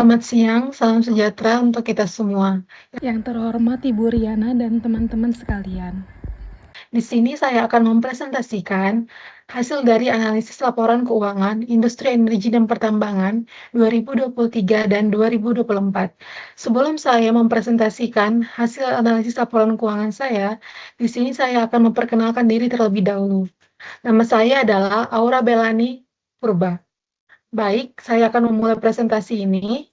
Selamat siang, salam sejahtera untuk kita semua. Yang terhormat Ibu Riana dan teman-teman sekalian. Di sini saya akan mempresentasikan hasil dari analisis laporan keuangan industri energi dan pertambangan 2023 dan 2024. Sebelum saya mempresentasikan hasil analisis laporan keuangan saya, di sini saya akan memperkenalkan diri terlebih dahulu. Nama saya adalah Aura Belani Purba. Baik, saya akan memulai presentasi ini.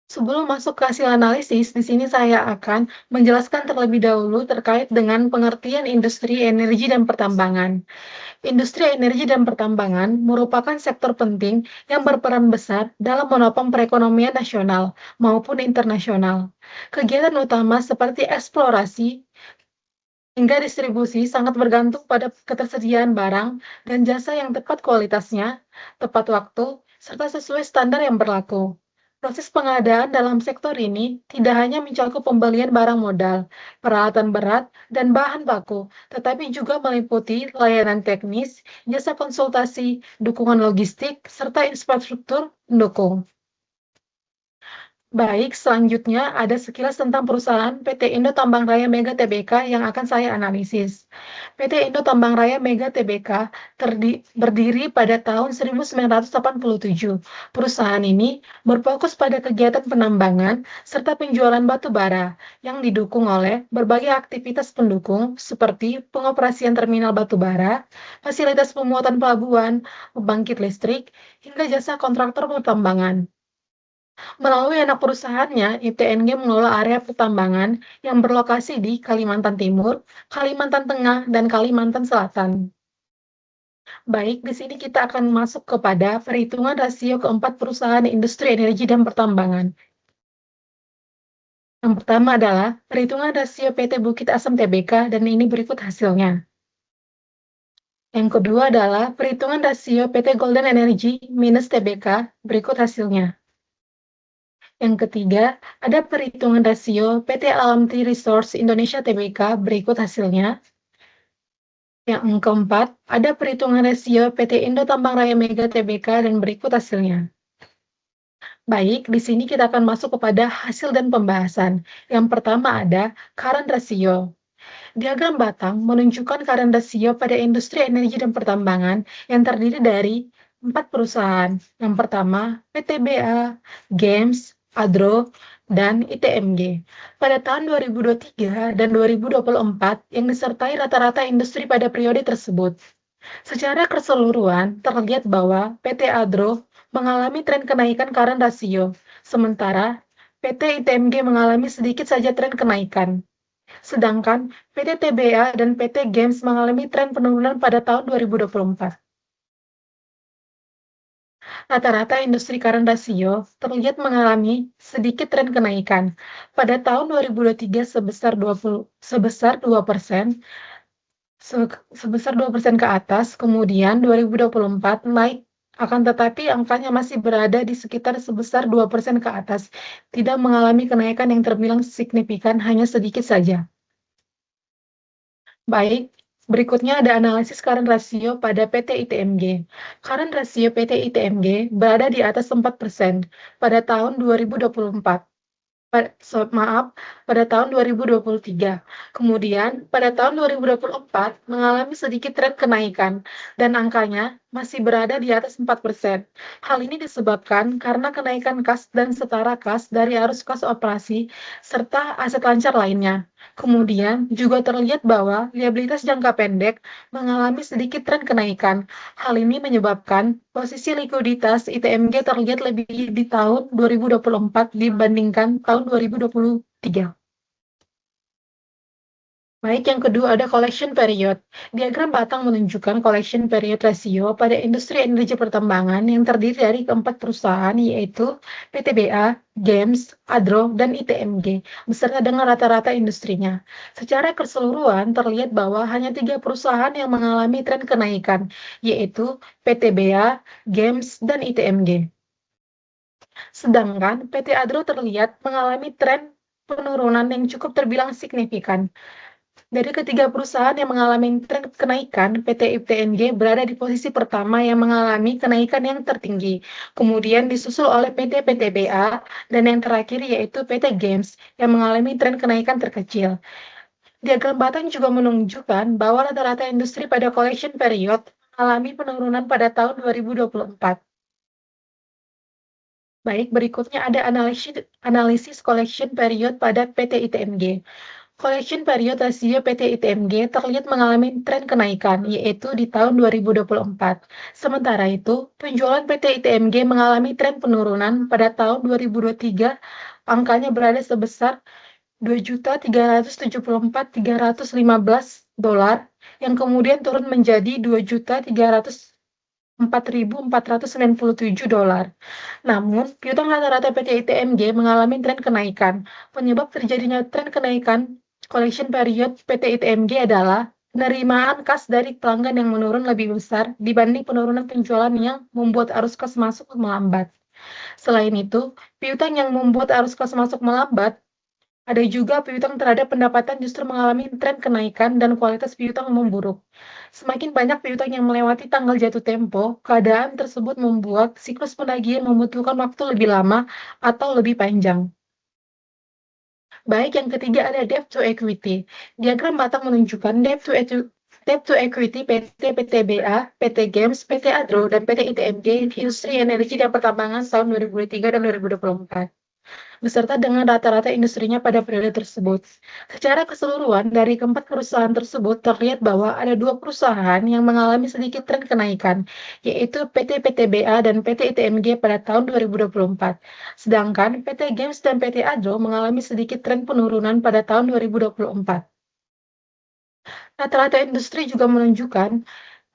Sebelum masuk ke hasil analisis, di sini saya akan menjelaskan terlebih dahulu terkait dengan pengertian industri energi dan pertambangan. Industri energi dan pertambangan merupakan sektor penting yang berperan besar dalam menopang perekonomian nasional maupun internasional. Kegiatan utama seperti eksplorasi hingga distribusi sangat bergantung pada ketersediaan barang dan jasa yang tepat kualitasnya, tepat waktu, serta sesuai standar yang berlaku. Proses pengadaan dalam sektor ini tidak hanya mencakup pembelian barang modal, peralatan berat, dan bahan baku, tetapi juga meliputi layanan teknis, jasa konsultasi, dukungan logistik, serta infrastruktur pendukung. Baik, selanjutnya ada sekilas tentang perusahaan PT Indo Tambang Raya Mega Tbk yang akan saya analisis. PT Indo Tambang Raya Mega Tbk berdiri pada tahun 1987. Perusahaan ini berfokus pada kegiatan penambangan serta penjualan batu bara yang didukung oleh berbagai aktivitas pendukung seperti pengoperasian terminal batu bara, fasilitas pemuatan pelabuhan, pembangkit listrik, hingga jasa kontraktor pertambangan. Melalui anak perusahaannya, ITNG mengelola area pertambangan yang berlokasi di Kalimantan Timur, Kalimantan Tengah, dan Kalimantan Selatan. Baik, di sini kita akan masuk kepada perhitungan rasio keempat perusahaan industri energi dan pertambangan. Yang pertama adalah perhitungan rasio PT Bukit Asam Tbk, dan ini berikut hasilnya. Yang kedua adalah perhitungan rasio PT Golden Energy minus Tbk, berikut hasilnya. Yang ketiga, ada perhitungan rasio PT Alamti Resource Indonesia Tbk, berikut hasilnya. Yang keempat, ada perhitungan rasio PT Indo Tambang Raya Mega Tbk, dan berikut hasilnya. Baik, di sini kita akan masuk kepada hasil dan pembahasan. Yang pertama ada current ratio. Diagram batang menunjukkan current ratio pada industri energi dan pertambangan yang terdiri dari 4 perusahaan. Yang pertama, PTBA, GEMS, Adro, dan ITMG. Pada tahun 2023 dan 2024 yang disertai rata-rata industri pada periode tersebut. Secara keseluruhan, terlihat bahwa PT Adro mengalami tren kenaikan current ratio, sementara PT ITMG mengalami sedikit saja tren kenaikan. Sedangkan PT TBA dan PT GEMS mengalami tren penurunan pada tahun 2024. Rata-rata industri current ratio terlihat mengalami sedikit tren kenaikan. Pada tahun 2023 sebesar 2%, sebesar 2% ke atas, kemudian 2024 naik, akan tetapi angkanya masih berada di sekitar sebesar 2% ke atas, tidak mengalami kenaikan yang terbilang signifikan, hanya sedikit saja. Baik, berikutnya ada analisis current ratio pada PT ITMG. Current ratio PT ITMG berada di atas 4% pada tahun 2024. Pada tahun 2023. Kemudian, pada tahun 2024 mengalami sedikit tren kenaikan, dan angkanya masih berada di atas 4%. Hal ini disebabkan karena kenaikan kas dan setara kas dari arus kas operasi, serta aset lancar lainnya. Kemudian, juga terlihat bahwa liabilitas jangka pendek mengalami sedikit tren kenaikan. Hal ini menyebabkan posisi likuiditas ITMG terlihat lebih di tahun 2024 dibandingkan tahun 2023. Baik, yang kedua ada collection period. Diagram batang menunjukkan collection period ratio pada industri energi pertambangan yang terdiri dari keempat perusahaan, yaitu PTBA, GEMS, Adro, dan ITMG, beserta dengan rata-rata industrinya. Secara keseluruhan terlihat bahwa hanya 3 perusahaan yang mengalami tren kenaikan, yaitu PTBA, GEMS, dan ITMG. Sedangkan PT Adro terlihat mengalami tren penurunan yang cukup terbilang signifikan. Dari ketiga perusahaan yang mengalami tren kenaikan, PT ITNG berada di posisi pertama yang mengalami kenaikan yang tertinggi. Kemudian disusul oleh PT PTBA, dan yang terakhir yaitu PT Games yang mengalami tren kenaikan terkecil. Diagram Batang juga menunjukkan bahwa rata-rata industri pada collection period mengalami penurunan pada tahun 2024. Baik, berikutnya ada analisis collection period pada PT ITMG. Collection period rasio PT ITMG terlihat mengalami tren kenaikan, yaitu di tahun 2024. Sementara itu, penjualan PT ITMG mengalami tren penurunan pada tahun 2023, angkanya berada sebesar $2.374.315, yang kemudian turun menjadi $2.304.497. Namun, piutang rata-rata PT ITMG mengalami tren kenaikan. Penyebab terjadinya tren kenaikan collection period PT ITMG adalah penerimaan kas dari pelanggan yang menurun lebih besar dibanding penurunan penjualan yang membuat arus kas masuk melambat. Selain itu, piutang yang membuat arus kas masuk melambat, ada juga piutang terhadap pendapatan justru mengalami tren kenaikan dan kualitas piutang memburuk. Semakin banyak piutang yang melewati tanggal jatuh tempo, keadaan tersebut membuat siklus penagihan membutuhkan waktu lebih lama atau lebih panjang. Baik, yang ketiga ada debt to equity. Diagram Batang menunjukkan debt to equity PT PTBA, PT Games, PT Adro, dan PT ITMG Industri Energi dan Pertambangan tahun 2023 dan 2024. Beserta dengan rata-rata industrinya pada periode tersebut. Secara keseluruhan, dari keempat perusahaan tersebut terlihat bahwa ada dua perusahaan yang mengalami sedikit tren kenaikan, yaitu PT PTBA dan PT ITMG pada tahun 2024. Sedangkan PT Games dan PT Adro mengalami sedikit tren penurunan pada tahun 2024. Rata-rata industri juga menunjukkan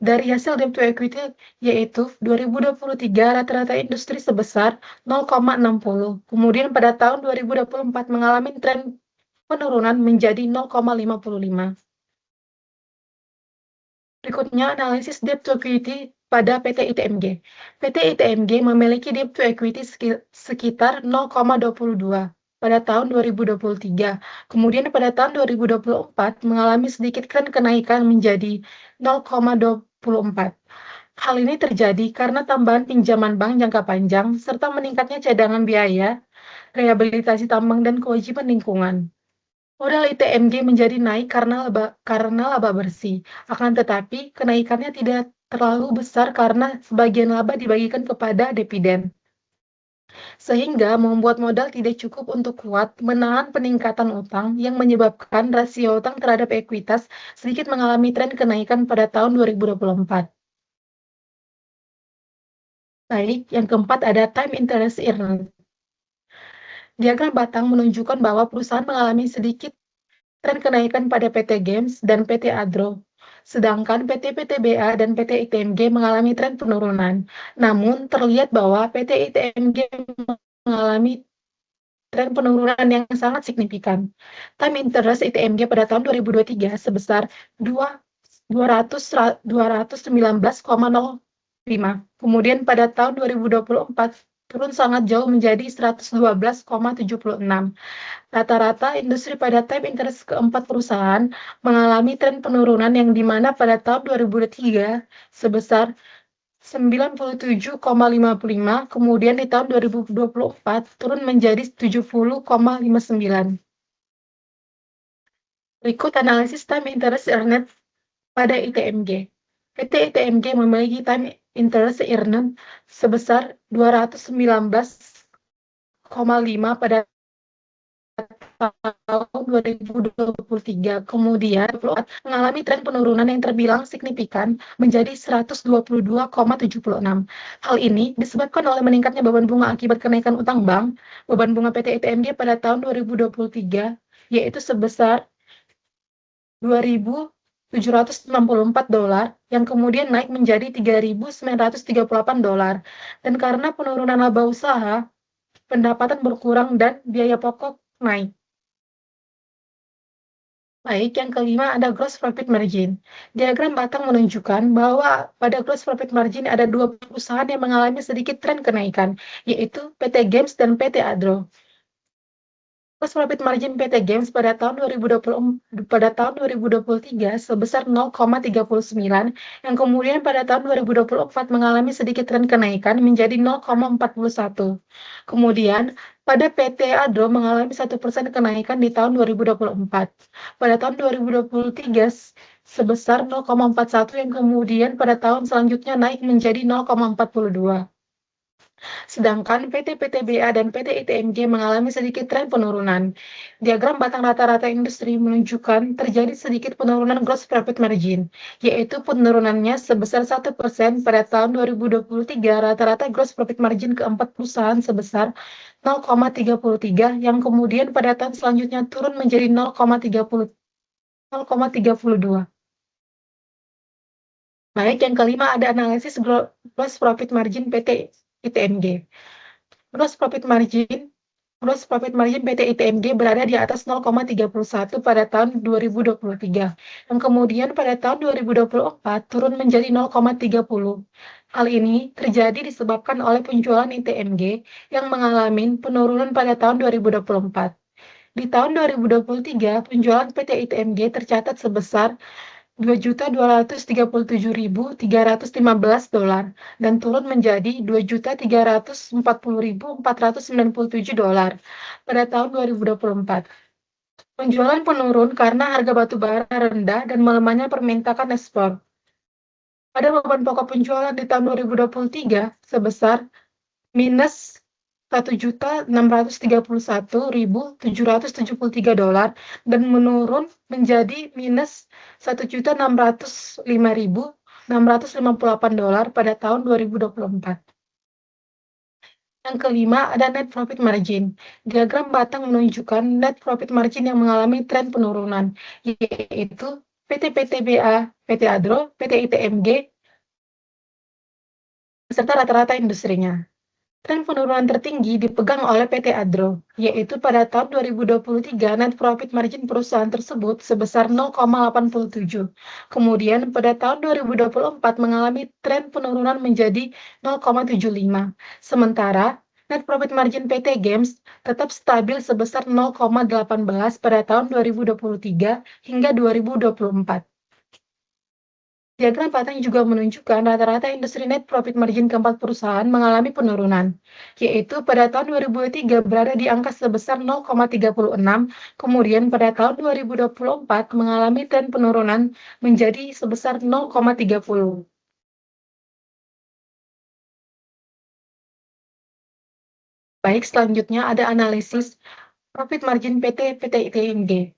dari hasil debt to equity, yaitu 2023 rata-rata industri sebesar 0,60. Kemudian pada tahun 2024 mengalami tren penurunan menjadi 0,55. Berikutnya analisis debt to equity pada PT ITMG. PT ITMG memiliki debt to equity sekitar 0,22 pada tahun 2023. Kemudian pada tahun 2024 mengalami sedikit tren kenaikan menjadi 0,24. Hal ini terjadi karena tambahan pinjaman bank jangka panjang serta meningkatnya cadangan biaya, rehabilitasi tambang, dan kewajiban lingkungan. Modal ITMG menjadi naik karena laba bersih. Akan tetapi, kenaikannya tidak terlalu besar karena sebagian laba dibagikan kepada dividen, sehingga membuat modal tidak cukup untuk kuat menahan peningkatan utang yang menyebabkan rasio utang terhadap ekuitas sedikit mengalami tren kenaikan pada tahun 2024. Baik, yang keempat ada time interest earned. Diagram Batang menunjukkan bahwa perusahaan mengalami sedikit tren kenaikan pada PT Games dan PT Adro, sedangkan PT PTBA dan PT ITMG mengalami tren penurunan. Namun, terlihat bahwa PT ITMG mengalami tren penurunan yang sangat signifikan. Time interest ITMG pada tahun 2023 sebesar 219,05. Kemudian pada tahun 2024 turun sangat jauh menjadi 112,76. Rata-rata industri pada time interest keempat perusahaan mengalami tren penurunan yang dimana pada tahun 2003 sebesar 97,55, kemudian di tahun 2024 turun menjadi 70,59. Berikut analisis time interest earned pada ITMG. PT ITMG memiliki time interest earned sebesar 219,5 pada tahun 2023, kemudian mengalami tren penurunan yang terbilang signifikan menjadi 122,76. Hal ini disebabkan oleh meningkatnya beban bunga akibat kenaikan utang bank. Beban bunga PT ITMG pada tahun 2023 yaitu sebesar $2.764 yang kemudian naik menjadi $3.938, dan karena penurunan laba usaha, pendapatan berkurang dan biaya pokok naik. Baik, yang kelima ada gross profit margin. Diagram Batang menunjukkan bahwa pada gross profit margin ada dua perusahaan yang mengalami sedikit tren kenaikan, yaitu PT Games dan PT Adro. Gross profit margin PT Games pada tahun 2023 sebesar 0,39 yang kemudian pada tahun 2024 mengalami sedikit tren kenaikan menjadi 0,41. Kemudian pada PT Adro mengalami 1% kenaikan di tahun 2024. Pada tahun 2023 sebesar 0,41 yang kemudian pada tahun selanjutnya naik menjadi 0,42. Sedangkan PT PTBA dan PT ITMG mengalami sedikit tren penurunan. Diagram batang rata-rata industri menunjukkan terjadi sedikit penurunan gross profit margin, yaitu penurunannya sebesar 1% pada tahun 2023. Rata-rata gross profit margin keempat perusahaan sebesar 0,33 yang kemudian pada tahun selanjutnya turun menjadi 0,32. Baik, yang kelima ada analisis gross profit margin PT ITMG. Gross profit margin PT ITMG berada di atas 0,31 pada tahun 2023, yang kemudian pada tahun 2024 turun menjadi 0,30. Hal ini terjadi disebabkan oleh penjualan ITMG yang mengalami penurunan pada tahun 2024. Di tahun 2023, penjualan PT ITMG tercatat sebesar $2.237.315 dan turun menjadi $2.340.497 pada tahun 2024. Penjualan penurun karena harga batu bara rendah dan melemahnya permintaan ekspor. Pada beban pokok penjualan di tahun 2023 sebesar minus $1.631.773 dan menurun menjadi minus $1.605.658 pada tahun 2024. Yang kelima ada net profit margin. Diagram batang menunjukkan net profit margin yang mengalami tren penurunan, yaitu PT PTBA, PT Adro, PT ITMG, beserta rata-rata industrinya. Tren penurunan tertinggi dipegang oleh PT Adro, yaitu pada tahun 2023 net profit margin perusahaan tersebut sebesar 0,87. Kemudian pada tahun 2024 mengalami tren penurunan menjadi 0,75. Sementara net profit margin PT Games tetap stabil sebesar 0,18 pada tahun 2023 hingga 2024. Diagram batang juga menunjukkan rata-rata industri net profit margin keempat perusahaan mengalami penurunan, yaitu pada tahun 2023 berada di angka sebesar 0,36, kemudian pada tahun 2024 mengalami tren penurunan menjadi sebesar 0,30. Baik, selanjutnya ada analisis profit margin PT ITMG.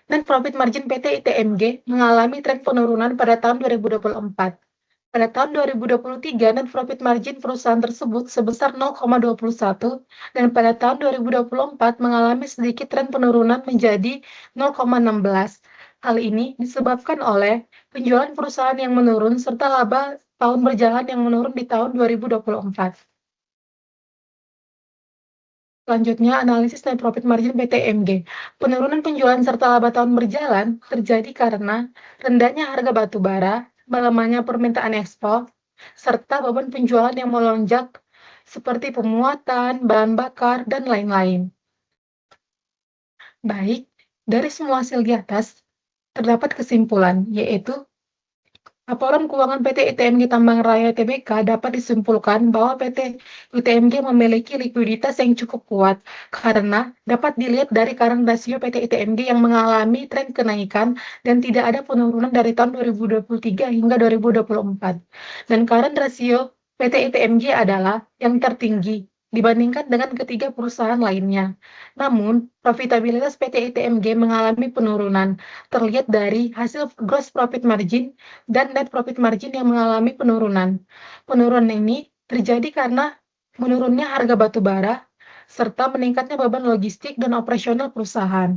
Net profit margin PT ITMG mengalami tren penurunan pada tahun 2024. Pada tahun 2023, net profit margin perusahaan tersebut sebesar 0,21 dan pada tahun 2024 mengalami sedikit tren penurunan menjadi 0,16. Hal ini disebabkan oleh penjualan perusahaan yang menurun serta laba tahun berjalan yang menurun di tahun 2024. Selanjutnya, analisis net profit margin PT MG. Penurunan penjualan serta laba tahun berjalan terjadi karena rendahnya harga batu bara, melemahnya permintaan ekspor, serta beban penjualan yang melonjak seperti pemuatan, bahan bakar, dan lain-lain. Baik, dari semua hasil di atas, terdapat kesimpulan, yaitu laporan keuangan PT ITMG Tambang Raya Tbk dapat disimpulkan bahwa PT ITMG memiliki likuiditas yang cukup kuat karena dapat dilihat dari current rasio PT ITMG yang mengalami tren kenaikan dan tidak ada penurunan dari tahun 2023 hingga 2024. Dan current rasio PT ITMG adalah yang tertinggi dibandingkan dengan ketiga perusahaan lainnya. Namun, profitabilitas PT ITMG mengalami penurunan terlihat dari hasil gross profit margin dan net profit margin yang mengalami penurunan. Penurunan ini terjadi karena menurunnya harga batu bara serta meningkatnya beban logistik dan operasional perusahaan.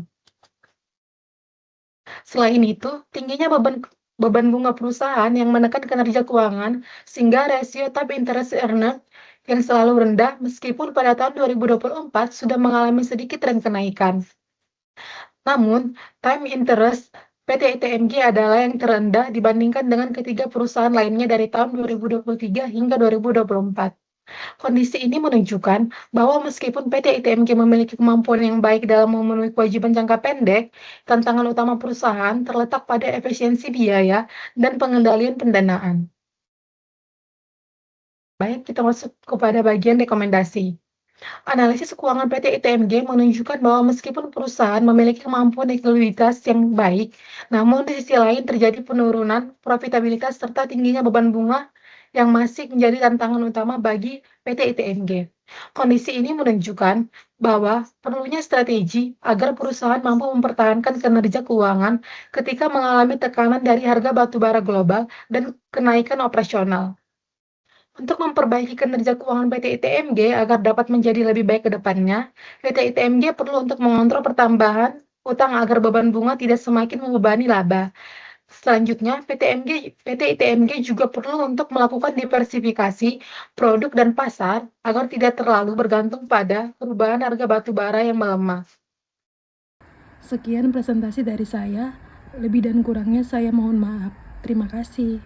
Selain itu, tingginya beban bunga perusahaan yang menekan kinerja keuangan sehingga rasio tab interest earned yang selalu rendah meskipun pada tahun 2024 sudah mengalami sedikit tren kenaikan. Namun, time interest PT ITMG adalah yang terendah dibandingkan dengan ketiga perusahaan lainnya dari tahun 2023 hingga 2024. Kondisi ini menunjukkan bahwa meskipun PT ITMG memiliki kemampuan yang baik dalam memenuhi kewajiban jangka pendek, tantangan utama perusahaan terletak pada efisiensi biaya dan pengendalian pendanaan. Baik, kita masuk kepada bagian rekomendasi. Analisis keuangan PT ITMG menunjukkan bahwa meskipun perusahaan memiliki kemampuan likuiditas yang baik, namun di sisi lain terjadi penurunan profitabilitas serta tingginya beban bunga yang masih menjadi tantangan utama bagi PT ITMG. Kondisi ini menunjukkan bahwa perlunya strategi agar perusahaan mampu mempertahankan kinerja keuangan ketika mengalami tekanan dari harga batubara global dan kenaikan operasional. Untuk memperbaiki kinerja keuangan PT ITMG agar dapat menjadi lebih baik ke depannya, PT ITMG perlu untuk mengontrol pertambahan utang agar beban bunga tidak semakin membebani laba. Selanjutnya, PT ITMG juga perlu untuk melakukan diversifikasi produk dan pasar agar tidak terlalu bergantung pada perubahan harga batu bara yang melemah. Sekian presentasi dari saya, lebih dan kurangnya saya mohon maaf. Terima kasih.